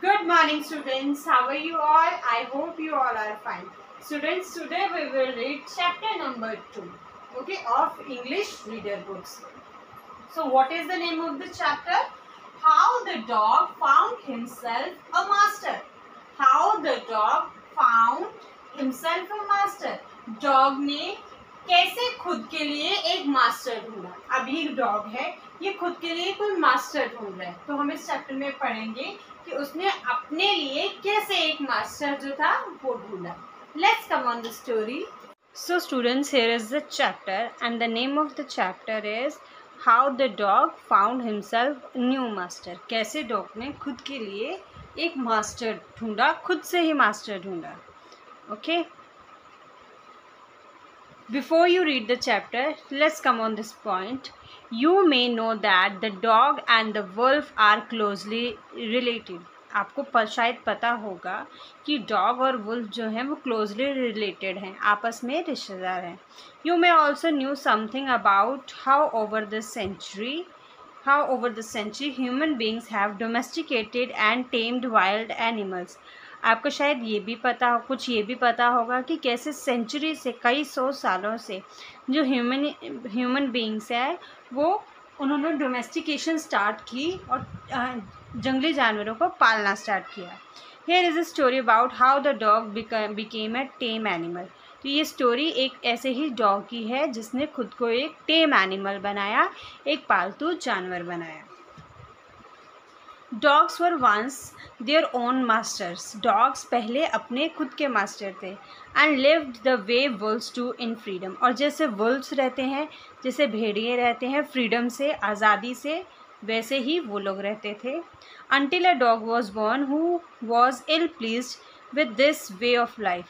Good morning, students. How are you all? I hope you all are fine. Students, today we will read chapter number 2, okay, of English reader books. So, what is the name of the chapter? How the dog found himself a master. How the dog found himself a master. Dog ने कैसे खुद के लिए एक master ढूंढा. अभी एक dog है, ये खुद के लिए कोई मास्टर ढूंढ रहा है. तो हम इस चैप्टर में पढ़ेंगे कि उसने अपने लिए कैसे एक मास्टर जो था वो ढूंढा. Let's come on the story. So students, here is the chapter and the name of the chapter is How the dog found himself new master. कैसे डॉग ने खुद के लिए एक मास्टर ढूंढा, खुद से ही मास्टर ढूंढा. Okay. Before you read the chapter, let's come on this point. You may know that the dog and the wolf are closely related. आपको शायद पता होगा कि डॉग और वुल्फ जो हैं वो क्लोजली रिलेटेड हैं, आपस में रिश्तेदार हैं. You may also knew something about how over the century human beings have domesticated and tamed wild animals. आपको शायद ये भी पता होगा कि कैसे सेंचुरी से, कई सौ सालों से जो ह्यूमन बीइंग्स है वो उन्होंने डोमेस्टिकेशन स्टार्ट की और जंगली जानवरों को पालना स्टार्ट किया. Here is a story about how the dog became a time animal. तो ये स्टोरी एक ऐसे ही डॉग की है जिसने खुद को एक टेम एनिमल बनाया, एक पालतू जानवर बनाया. Dogs were once their own masters. Dogs पहले अपने खुद के मास्टर थे. And lived the way wolves do in freedom. और जैसे वुल्व्स रहते हैं, जैसे भेड़िए रहते हैं फ्रीडम से, आज़ादी से, वैसे ही वो लोग रहते थे. Until a dog was born who was ill pleased with this way of life.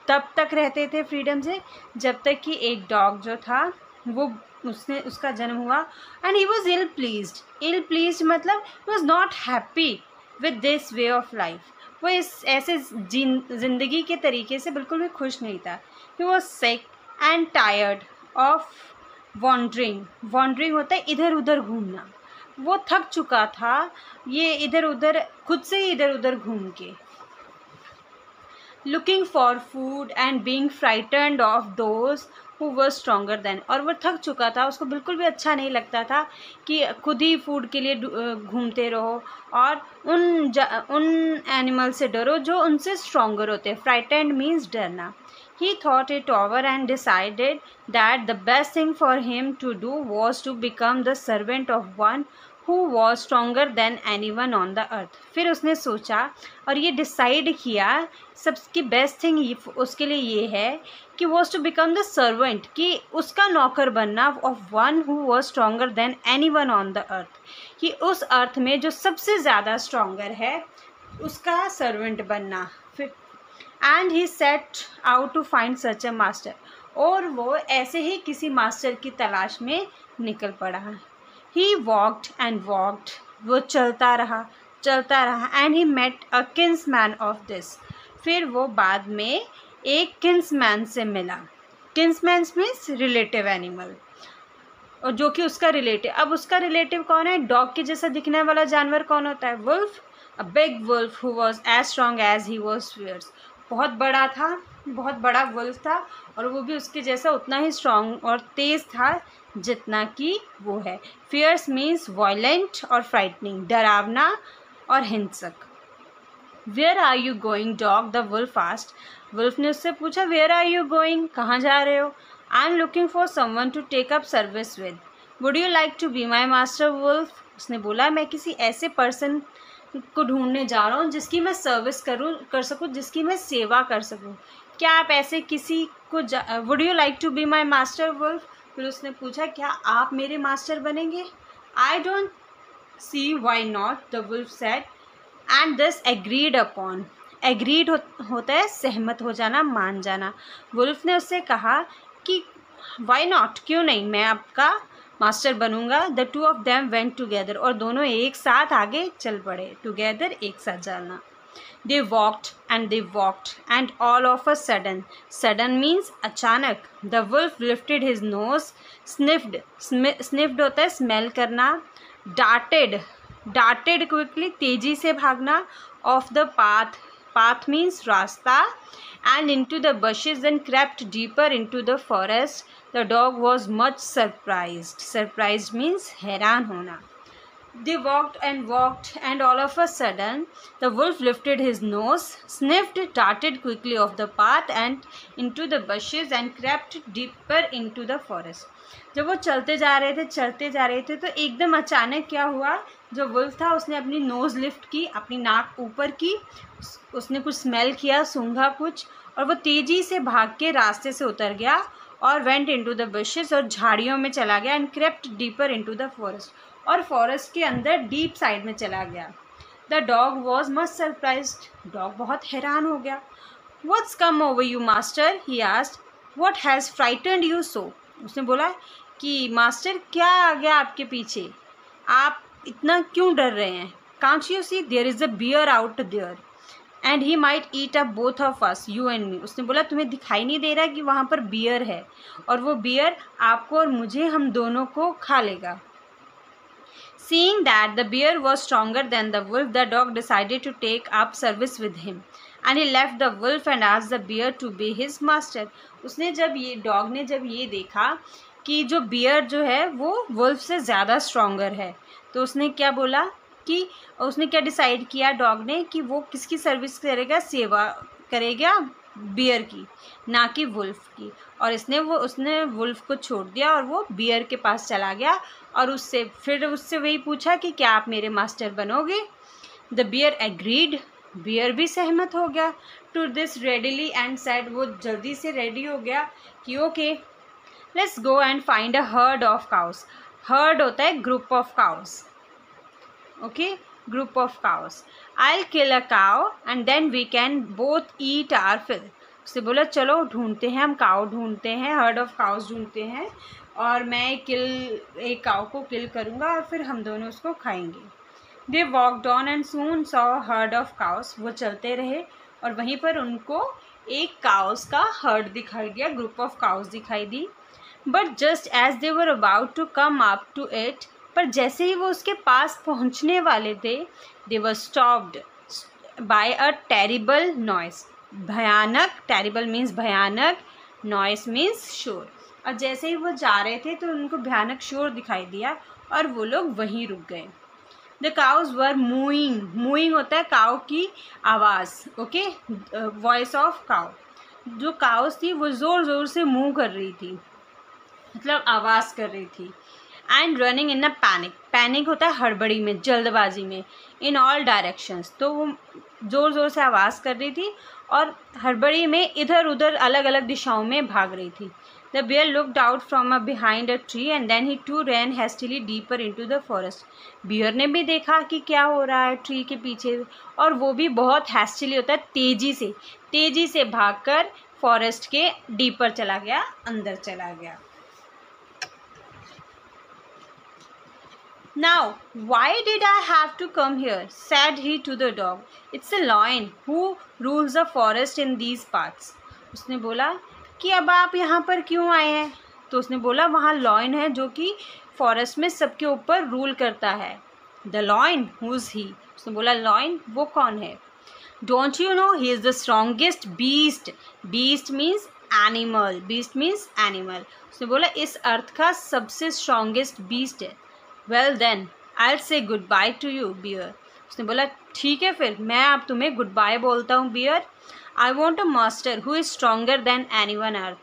तब तक रहते थे फ्रीडम से जब तक कि एक डॉग जो था वो उसका जन्म हुआ. And he was ill pleased मतलब he was not happy with this way of life. वो इस ऐसे ज़िंदगी के तरीके से बिल्कुल भी खुश नहीं था. He was sick and tired of wandering होता है इधर उधर घूमना. वो थक चुका था ये इधर उधर, खुद से ही इधर उधर घूम के. Looking for food and being frightened of those who were stronger than. और वो थक चुका था, उसको बिल्कुल भी अच्छा नहीं लगता था कि खुद ही फूड के लिए घूमते रहो और उन एनिमल से डरो जो उनसे स्ट्रॉन्गर होते हैं. फ्राइटेंड मीन्स डरना. He thought it over and decided that the best thing for him to do was to become the servant of one who was stronger than anyone on the earth. फिर उसने सोचा और ये decide किया, सबकी best thing उसके लिए ये है कि was to become the servant, कि उसका नौकर बनना, of one who was stronger than anyone on the earth, कि उस अर्थ में जो सबसे ज़्यादा स्ट्रॉन्गर है उसका सर्वेंट बनना. फिर and he set out to find such a master. और वो ऐसे ही किसी मास्टर की तलाश में निकल पड़ा. He walked and walked. वो चलता रहा and he met a kinsman of this. फिर वो बाद में एक किन्समैन से मिला. किन्समैन मीन्स रिलेटिव एनिमल, और जो कि उसका रिलेटिव. अब उसका रिलेटिव कौन है? डॉग के जैसा दिखने वाला जानवर कौन होता है? Wolf. A big wolf who was as strong as he was fierce. बहुत बड़ा था, बहुत बड़ा वुल्फ था और वो भी उसके जैसा उतना ही स्ट्रॉन्ग और तेज़ था जितना कि वो है. फियर्स मीन्स वायलेंट और फ्राइटनिंग, डरावना और हिंसक. Where are you going dog? The wolf asked. Wolf ने उससे पूछा वेयर आर यू गोइंग, कहाँ जा रहे हो? I am looking for someone to take up service with. Would you like to be my master wolf? उसने बोला मैं किसी ऐसे पर्सन को ढूंढने जा रहा हूँ जिसकी मैं सर्विस कर सकूँ, जिसकी मैं सेवा कर सकूँ. क्या आप ऐसे किसी को would you like to be my master wolf? फिर उसने पूछा क्या आप मेरे मास्टर बनेंगे? I don't see why not, the wolf said. And this agreed upon. Agreed होता है सहमत हो जाना, मान जाना. वुल्फ ने उससे कहा कि वाई नॉट, क्यों नहीं, मैं आपका मास्टर बनूंगा. The two of them went together. और दोनों एक साथ आगे चल पड़े. टुगेदर एक साथ चलना. They walked and all of a sudden means अचानक. The wolf lifted his nose. Sniffed होता है स्मेल करना. डार्टेड क्विकली तेजी से भागना. of the path. Path means रास्ता. And into the bushes and crept deeper into the forest. The dog was much surprised. Surprised means हैरान होना. They walked, and all of a sudden the wolf lifted his nose, sniffed, darted quickly off the path and into the bushes and crept deeper into the forest. जब वो चलते जा रहे थे तो एकदम अचानक क्या हुआ, जो वुल्फ था उसने अपनी नोज़ लिफ्ट की, अपनी नाक ऊपर की, उसने कुछ स्मेल किया, सूंघा कुछ, और वो तेज़ी से भाग के रास्ते से उतर गया और वेंट इनटू द बुशेस, और झाड़ियों में चला गया, and crept deeper into the forest, और फॉरेस्ट के अंदर डीप साइड में चला गया. The dog was much surprised. Dog बहुत हैरान हो गया. What's come over you master, he asked. What has frightened you so. उसने बोला कि मास्टर क्या आ गया आपके पीछे, आप इतना क्यों डर रहे हैं. Can't you see there is a bear out there and he might eat up both of us, you and me. उसने बोला तुम्हें दिखाई नहीं दे रहा कि वहाँ पर बियर है, और वो बियर आपको और मुझे, हम दोनों को खा लेगा. Seeing that the bear was stronger than the wolf, the dog decided to take up service with him, and he left the wolf and asked the bear to be his master. उसने dog ने जब ये देखा कि जो beer जो है वो वुल्फ से ज़्यादा स्ट्रॉन्गर है, तो उसने क्या बोला कि उसने क्या डिसाइड किया डॉग ने कि वो किसकी सर्विस करेगा, सेवा करेगा बियर की, ना कि वुल्फ की. और उसने वुल्फ को छोड़ दिया और वो बियर के पास चला गया और उससे वही पूछा कि क्या आप मेरे मास्टर बनोगे. The beer agreed. बियर भी सहमत हो गया to this readily and said. वो जल्दी से रेडी हो गया कि okay let's go and find a herd of cows. Herd होता है group of cows. Okay, group of cows. I kill a cow and then we can both eat our fill. उससे बोला चलो ढूंढते हैं, हम काउ ढूंढते हैं, हर्ड ऑफ काउस ढूंढते हैं, और मैं एक काउ को किल करूँगा और फिर हम दोनों उसको खाएंगे. They walked on and soon saw herd of cows. वो चलते रहे और वहीं पर उनको एक काउस का हर्ड दिखाई दिया, ग्रुप ऑफ काउस दिखाई दी. But just as they were about to come up to it, पर जैसे ही वो उसके पास पहुंचने वाले थे, they were stopped by a terrible noise. भयानक, टेरिबल मीन्स भयानक, नॉइस मीन्स शोर. और जैसे ही वो जा रहे थे तो उनको भयानक शोर दिखाई दिया और वो लोग वहीं रुक गए. द काउज वर मूइंग. मूइंग होता है काउ की आवाज़. Okay, voice of cow. जो काउस थी वो ज़ोर ज़ोर से मूव कर रही थी, मतलब आवाज़ कर रही थी. And running in a panic. Panic होता है हड़बड़ी में, जल्दबाजी में. In all directions. तो वो ज़ोर ज़ोर से आवाज़ कर रही थी और हड़बड़ी में इधर उधर अलग अलग दिशाओं में भाग रही थी. The bear looked out from behind a tree and then he too ran hastily deeper into the forest. Bear ने भी देखा कि क्या हो रहा है ट्री के पीछे, और वो भी बहुत हैस्टिली होता है, तेज़ी से भागकर फॉरेस्ट के डीपर चला गया, अंदर चला गया. Now, why did I have to come here? Said he to the dog. It's a lion who rules the forest in these parts. उसने बोला कि अब आप यहाँ पर क्यों आए हैं. तो उसने बोला वहाँ लॉयन है जो कि फॉरेस्ट में सबके ऊपर रूल करता है. The lion, who is he. उसने बोला लॉयन वो कौन है. Don't you know he is the strongest beast. Beast means animal. Beast means animal. उसने बोला इस अर्थ का सबसे स्ट्रॉन्गेस्ट बीस्ट है. Well then I will say good bye to you bear. उसने बोला ठीक है फिर मैं अब तुम्हें गुड बाय बोलता हूँ bear. I want a master who is stronger than anyone earth.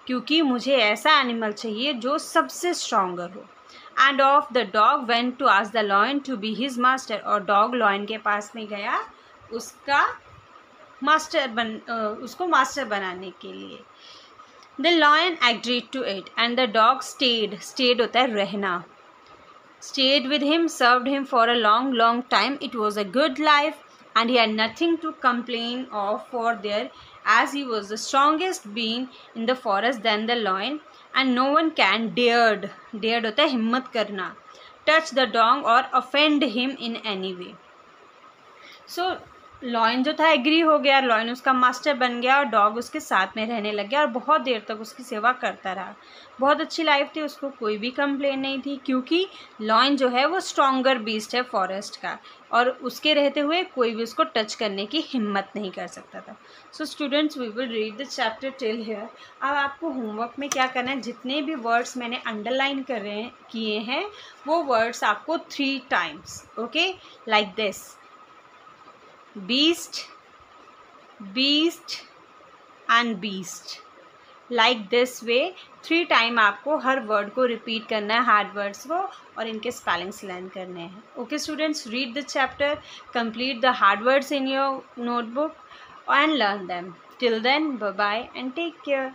क्योंकि मुझे ऐसा एनिमल चाहिए जो सबसे स्ट्रॉन्गर हो. And of the dog went to ask the lion to be his master. और डॉग लॉयन के पास में गया उसको मास्टर बनाने के लिए. The lion agreed to it and the dog stayed होता है रहना. Stayed with him, served him for a long time. It was a good life and he had nothing to complain of for there, as he was the strongest being in the forest than the lion, and no one dared होता है हिम्मत करना, touch the dog or offend him in any way. So lion जो था agree हो गया, lion उसका master बन गया और डॉग उसके साथ में रहने लग गया और बहुत देर तक उसकी सेवा करता रहा। बहुत अच्छी लाइफ थी, उसको कोई भी कंप्लेन नहीं थी, क्योंकि लॉयन जो है वो स्ट्रॉन्गर बीस्ट है फॉरेस्ट का, और उसके रहते हुए कोई भी उसको टच करने की हिम्मत नहीं कर सकता था। So students, we will read the chapter till here. अब आपको होमवर्क में क्या करना है, जितने भी वर्ड्स मैंने अंडरलाइन किए हैं वो वर्ड्स आपको 3 times, okay, like this, beast, beast and beast, like this way 3 time आपको हर वर्ड को रिपीट करना है, हार्ड वर्ड्स को, और इनके स्पेलिंग्स लर्न करने हैं। Okay students, read the chapter, complete the hard words in your notebook and learn them. Till then, bye bye and take care.